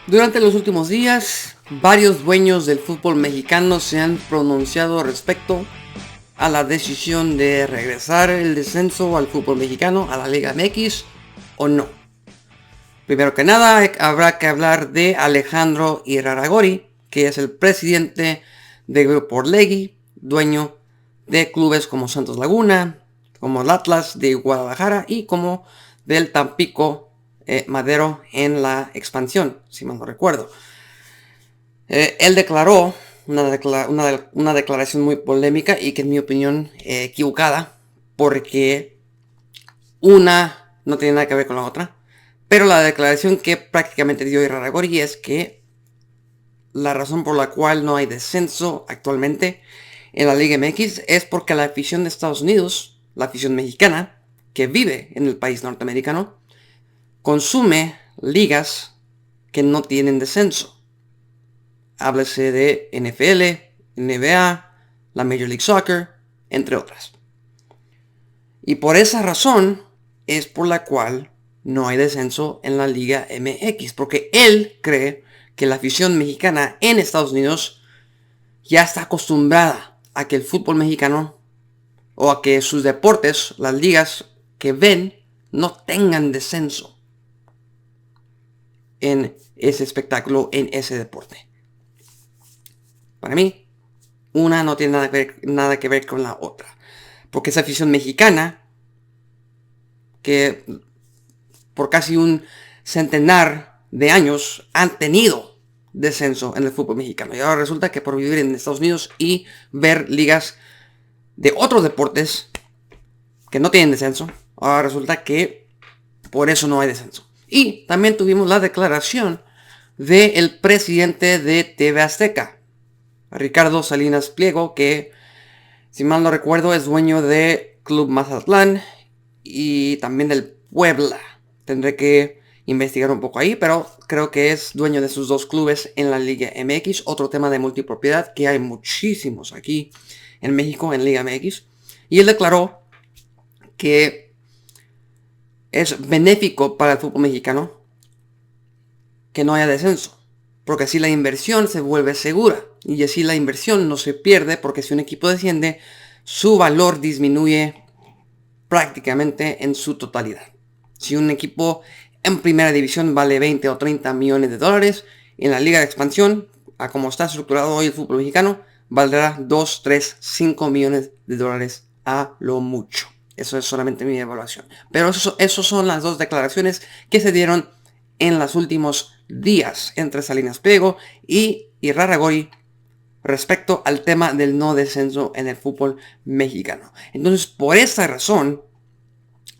Durante los últimos días, varios dueños del fútbol mexicano se han pronunciado respecto a la decisión de regresar el descenso al fútbol mexicano, a la Liga MX o no. Primero que nada, habrá que hablar de Alejandro Irarrágorri, que es el presidente de Grupo Orlegui, dueño de clubes como Santos Laguna, como el Atlas de Guadalajara y como del Tampico Madero en la expansión, si mal no recuerdo. Él declaró una declaración muy polémica y que en mi opinión equivocada, porque una no tiene nada que ver con la otra. Pero la declaración que prácticamente dio Irarrágorri es que la razón por la cual no hay descenso actualmente en la Liga MX es porque la afición de Estados Unidos, la afición mexicana, que vive en el país norteamericano, consume ligas que no tienen descenso. Háblese de NFL, NBA, la Major League Soccer, entre otras. Y por esa razón es por la cual no hay descenso en la Liga MX, porque él cree que la afición mexicana en Estados Unidos ya está acostumbrada a que el fútbol mexicano o a que sus deportes, las ligas que ven, no tengan descenso en ese espectáculo, en ese deporte. Para mí, una no tiene nada que ver con la otra. Porque esa afición mexicana, que por casi un centenar de años han tenido descenso en el fútbol mexicano. Y ahora resulta que por vivir en Estados Unidos y ver ligas de otros deportes que no tienen descenso, ahora resulta que por eso no hay descenso. Y también tuvimos la declaración del presidente de TV Azteca, Ricardo Salinas Pliego, que si mal no recuerdo es dueño de Club Mazatlán y también del Puebla. Tendré que investigar un poco ahí, pero creo que es dueño de sus dos clubes en la Liga MX. Otro tema de multipropiedad, que hay muchísimos aquí en México en Liga MX. Y él declaró que es benéfico para el fútbol mexicano que no haya descenso, porque así la inversión se vuelve segura y así la inversión no se pierde, porque si un equipo desciende, su valor disminuye prácticamente en su totalidad. Si un equipo en primera división vale 20 o 30 millones de dólares, en la liga de expansión, a como está estructurado hoy el fútbol mexicano, valdrá 2, 3, 5 millones de dólares a lo mucho. Eso es solamente mi evaluación. Pero eso son las dos declaraciones que se dieron en los últimos días entre Salinas Pliego y Irarrágorri respecto al tema del no descenso en el fútbol mexicano. Entonces, por esa razón,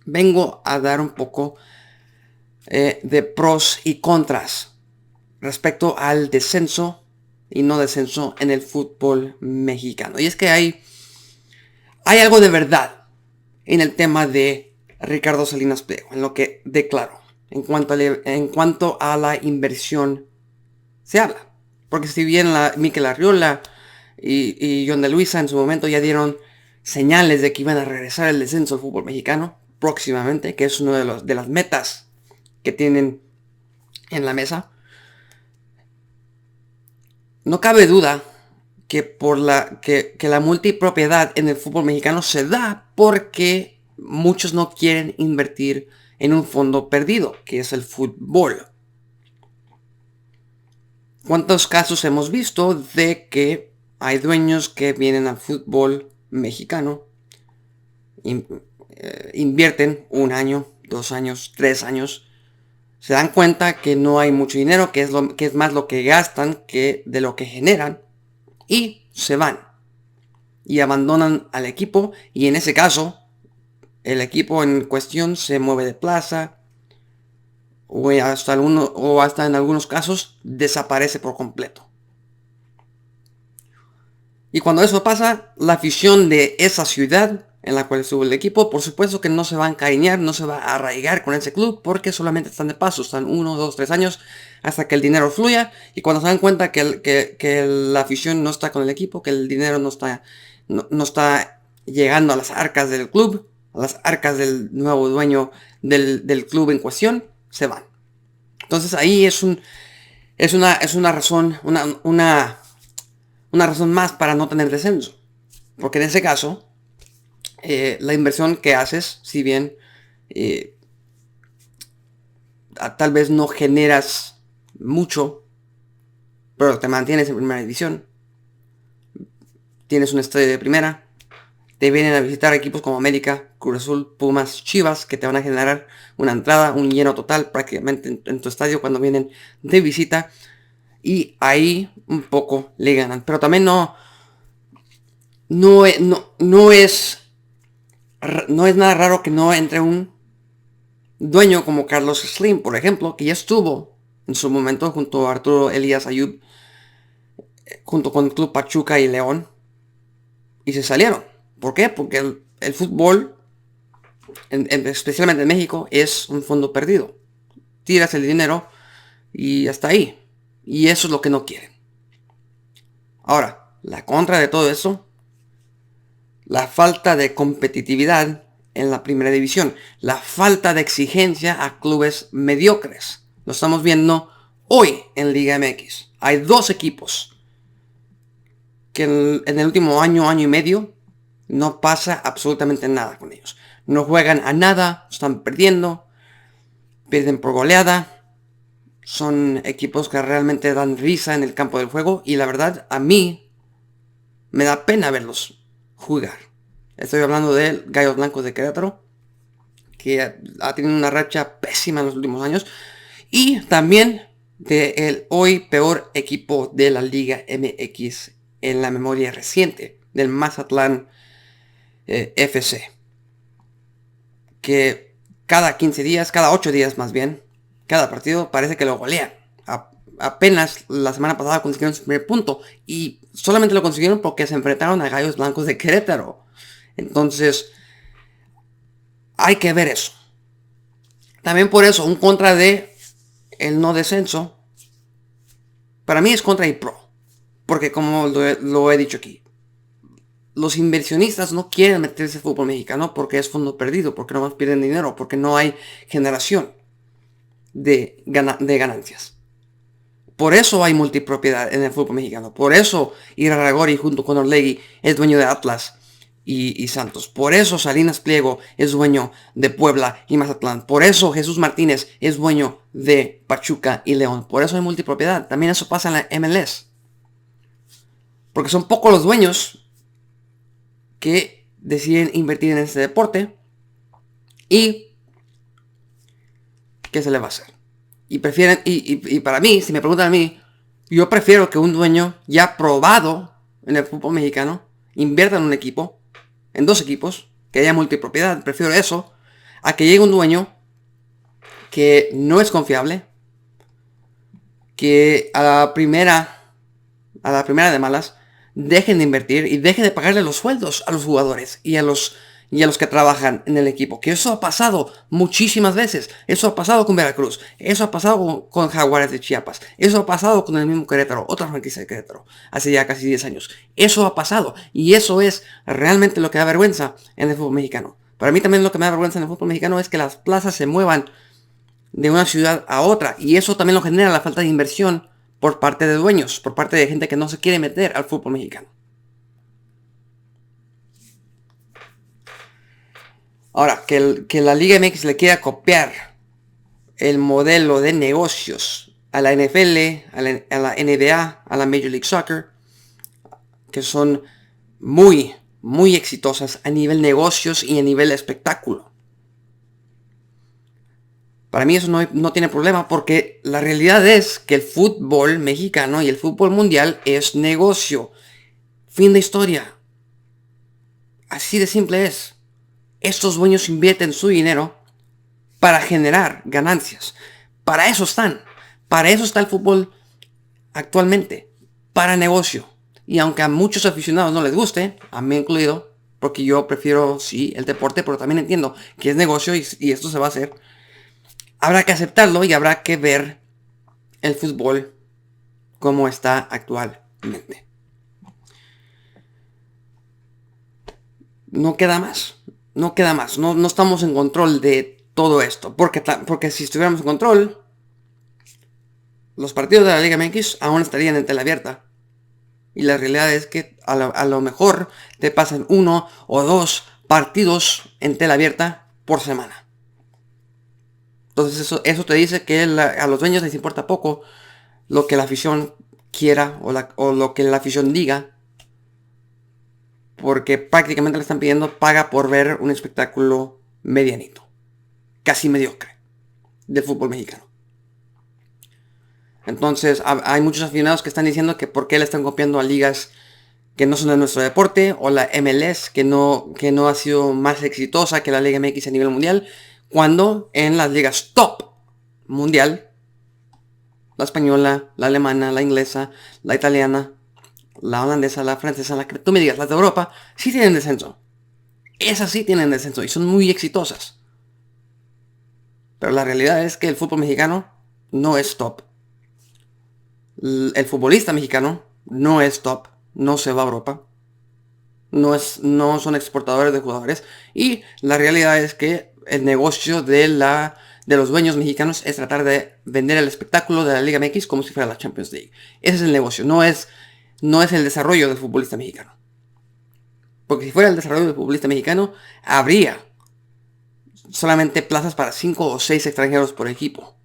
vengo a dar un poco de pros y contras respecto al descenso y no descenso en el fútbol mexicano. Y es que hay algo de verdad en el tema de Ricardo Salinas Pliego, en lo que declaró. En cuanto a la inversión se habla. Porque si bien Mikel Arriola y John de Luisa en su momento ya dieron señales de que iban a regresar el descenso al fútbol mexicano próximamente, que es uno de las metas que tienen en la mesa, no cabe duda que que la multipropiedad en el fútbol mexicano se da porque muchos no quieren invertir en un fondo perdido, que es el fútbol. ¿Cuántos casos hemos visto de que hay dueños que vienen al fútbol mexicano, invierten un año, 2 años, 3 años, se dan cuenta que no hay mucho dinero, que es más lo que gastan que de lo que generan, y se van y abandonan al equipo, y en ese caso el equipo en cuestión se mueve de plaza o hasta en algunos casos desaparece por completo. Y cuando eso pasa, la afición de esa ciudad en la cual estuvo el equipo, por supuesto que no se va a encariñar, no se va a arraigar con ese club, porque solamente están de paso, están 1, 2, 3 años hasta que el dinero fluya, y cuando se dan cuenta que la afición no está con el equipo, que el dinero no está llegando a las arcas del club, a las arcas del nuevo dueño del club en cuestión, se van. Entonces ahí es es una razón, una razón más para no tener descenso. Porque en ese caso, la inversión que haces, si bien tal vez no generas mucho, pero te mantienes en primera división, tienes un estadio de primera, te vienen a visitar equipos como América, Cruz Azul, Pumas, Chivas, que te van a generar una entrada, un lleno total prácticamente en tu estadio cuando vienen de visita, y ahí un poco le ganan. Pero también no es nada raro que no entre un dueño como Carlos Slim, por ejemplo, que ya estuvo en su momento junto a Arturo Elías Ayub, junto con el Club Pachuca y León, y se salieron. ¿Por qué? Porque el fútbol, especialmente en México, es un fondo perdido. Tiras el dinero y hasta ahí. Y eso es lo que no quieren. Ahora, la contra de todo eso, la falta de competitividad en la primera división, la falta de exigencia a clubes mediocres. Lo estamos viendo hoy en Liga MX. Hay dos equipos que en el último año y medio no pasa absolutamente nada con ellos. No juegan a nada, están perdiendo, pierden por goleada. Son equipos que realmente dan risa en el campo del juego y la verdad a mí me da pena verlos jugar. Estoy hablando de Gallos Blancos de Querétaro, que ha tenido una racha pésima en los últimos años, y también del hoy peor equipo de la Liga MX en la memoria reciente, del Mazatlán FC, que cada 15 días, cada 8 días más bien, cada partido parece que lo golean. Apenas la semana pasada consiguieron su primer punto y solamente lo consiguieron porque se enfrentaron a Gallos Blancos de Querétaro. Entonces, hay que ver eso. También por eso, un contra de el no descenso, para mí es contra y pro. Porque como lo he dicho aquí, los inversionistas no quieren meterse al fútbol mexicano porque es fondo perdido, porque no más pierden dinero, porque no hay generación de ganancias. Por eso hay multipropiedad en el fútbol mexicano. Por eso Irarrágorri junto con Orlegui es dueño de Atlas y Santos. Por eso Salinas Pliego es dueño de Puebla y Mazatlán. Por eso Jesús Martínez es dueño de Pachuca y León. Por eso hay multipropiedad. También eso pasa en la MLS. Porque son pocos los dueños que deciden invertir en este deporte. ¿Y qué se le va a hacer? Y prefieren, y para mí, si me preguntan a mí, yo prefiero que un dueño ya probado en el fútbol mexicano invierta en un equipo, en dos equipos, que haya multipropiedad. Prefiero eso a que llegue un dueño que no es confiable, que a la primera de malas dejen de invertir y dejen de pagarle los sueldos a los jugadores y a los que trabajan en el equipo. Que eso ha pasado muchísimas veces. Eso ha pasado con Veracruz. Eso ha pasado con Jaguares de Chiapas. Eso ha pasado con el mismo Querétaro, otra franquicia de Querétaro, hace ya casi 10 años. Eso ha pasado. Y eso es realmente lo que da vergüenza en el fútbol mexicano. Para mí también lo que me da vergüenza en el fútbol mexicano es que las plazas se muevan de una ciudad a otra. Y eso también lo genera la falta de inversión por parte de dueños, por parte de gente que no se quiere meter al fútbol mexicano. Ahora, que la Liga MX le quiera copiar el modelo de negocios a la NFL, a la NBA, a la Major League Soccer, que son muy, muy exitosas a nivel negocios y a nivel espectáculo. Para mí eso no tiene problema porque la realidad es que el fútbol mexicano y el fútbol mundial es negocio. Fin de historia. Así de simple es. Estos dueños invierten su dinero para generar ganancias. Para eso están. Para eso está el fútbol actualmente. Para negocio. Y aunque a muchos aficionados no les guste, a mí incluido, porque yo prefiero, sí, el deporte, pero también entiendo que es negocio y esto se va a hacer, habrá que aceptarlo y habrá que ver el fútbol como está actualmente. No queda más. No queda más. No estamos en control de todo esto. Porque si estuviéramos en control, los partidos de la Liga MX aún estarían en tela abierta. Y la realidad es que a lo mejor te pasan 1 o 2 partidos en tela abierta por semana. Entonces eso te dice que a los dueños les importa poco lo que la afición quiera o lo que la afición diga. Porque prácticamente le están pidiendo paga por ver un espectáculo medianito, casi mediocre, del fútbol mexicano. Entonces hay muchos aficionados que están diciendo que por qué le están copiando a ligas que no son de nuestro deporte, o la MLS que no ha sido más exitosa que la Liga MX a nivel mundial, cuando en las ligas top mundial, la española, la alemana, la inglesa, la italiana, la holandesa, la francesa, la que tú me digas, las de Europa, sí tienen descenso. Esas sí tienen descenso y son muy exitosas. Pero la realidad es que el fútbol mexicano no es top. El futbolista mexicano no es top. No se va a Europa. No son exportadores de jugadores. Y la realidad es que el negocio de los dueños mexicanos es tratar de vender el espectáculo de la Liga MX como si fuera la Champions League. Ese es el negocio. No es el desarrollo del futbolista mexicano. Porque si fuera el desarrollo del futbolista mexicano, habría solamente plazas para 5 o 6 extranjeros por equipo.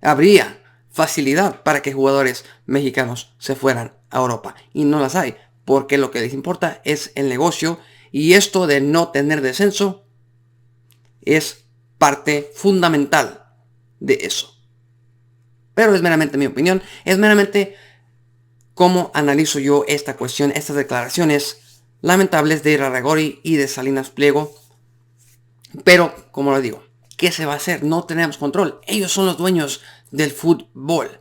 Habría facilidad para que jugadores mexicanos se fueran a Europa. Y no las hay, porque lo que les importa es el negocio. Y esto de no tener descenso es parte fundamental de eso. Pero es meramente mi opinión. Es meramente cómo analizo yo esta cuestión, estas declaraciones lamentables de Irarrágorri y de Salinas Pliego. Pero, como lo digo, ¿qué se va a hacer? No tenemos control. Ellos son los dueños del fútbol.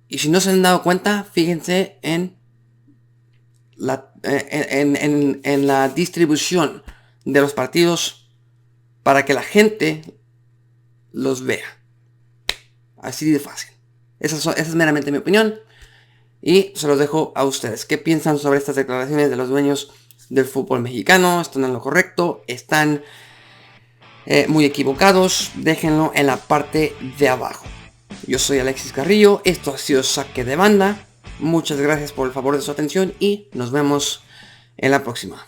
Y si no se han dado cuenta, fíjense en la distribución de los partidos para que la gente los vea. Así de fácil. Esa es meramente mi opinión. Y se los dejo a ustedes. ¿Qué piensan sobre estas declaraciones de los dueños del fútbol mexicano? ¿Están en lo correcto? ¿Están muy equivocados? Déjenlo en la parte de abajo. Yo soy Alexis Carrillo. Esto ha sido Saque de Banda. Muchas gracias por el favor de su atención y nos vemos en la próxima.